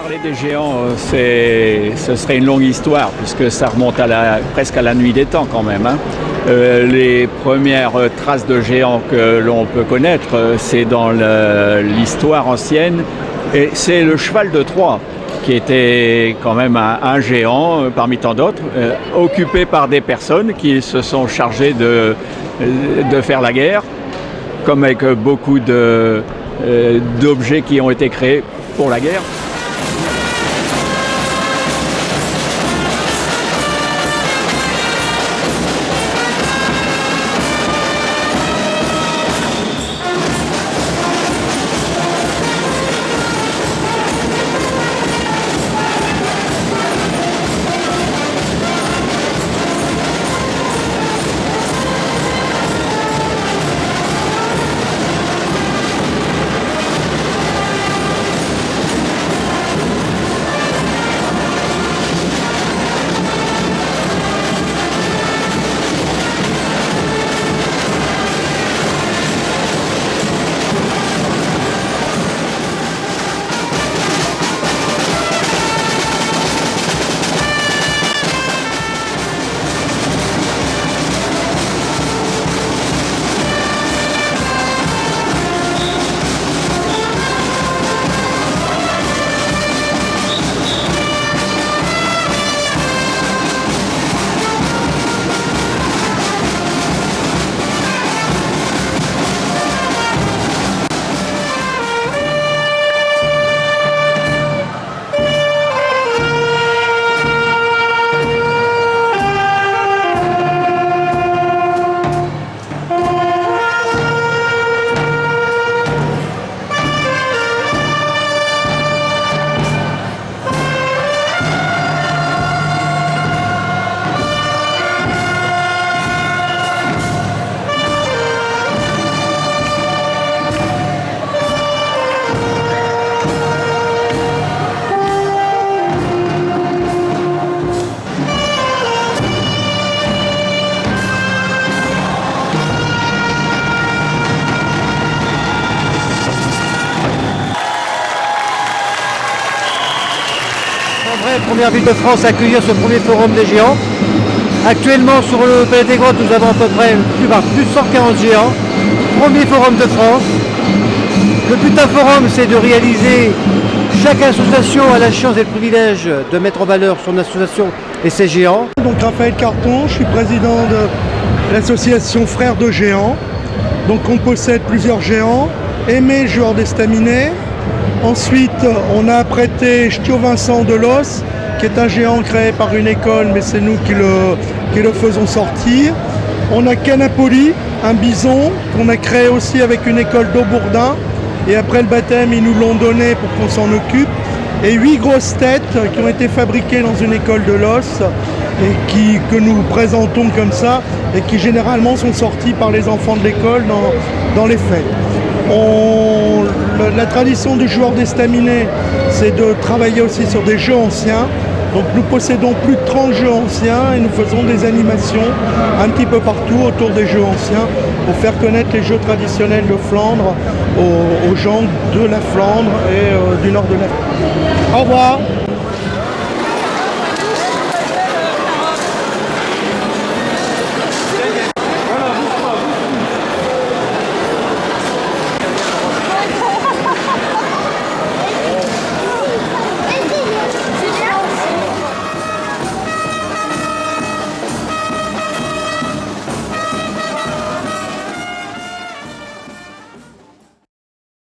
Parler des géants, ce serait une longue histoire puisque ça remonte presque à la nuit des temps quand même, hein. Les premières traces de géants que l'on peut connaître, c'est dans l'histoire ancienne et c'est le cheval de Troie qui était quand même un géant parmi tant d'autres, occupé par des personnes qui se sont chargées de faire la guerre, comme avec beaucoup d'objets qui ont été créés pour la guerre. Première ville de France à accueillir ce premier forum des géants. Actuellement sur le Palais des Grottes, nous avons à peu près plus de 140 géants. Premier forum de France. Le but d'un forum, c'est de réaliser, chaque association a la chance et le privilège de mettre en valeur son association et ses géants. Donc Raphaël Carton, je suis président de l'association Frères de Géants. Donc on possède plusieurs géants. Aimé, joueur d'estaminet. Ensuite, on a prêté Stio Vincent de Los, qui est un géant créé par une école, mais c'est nous qui le faisons sortir. On a Canapoli, un bison, qu'on a créé aussi avec une école d'Aubourdin. Et après le baptême, ils nous l'ont donné pour qu'on s'en occupe. Et 8 grosses têtes qui ont été fabriquées dans une école de Los et que nous présentons comme ça et qui généralement sont sortis par les enfants de l'école dans les fêtes. La tradition du joueur d'estaminet, c'est de travailler aussi sur des jeux anciens. Donc nous possédons plus de 30 jeux anciens et nous faisons des animations un petit peu partout autour des jeux anciens pour faire connaître les jeux traditionnels de Flandre aux gens de la Flandre et du nord de la France. Au revoir.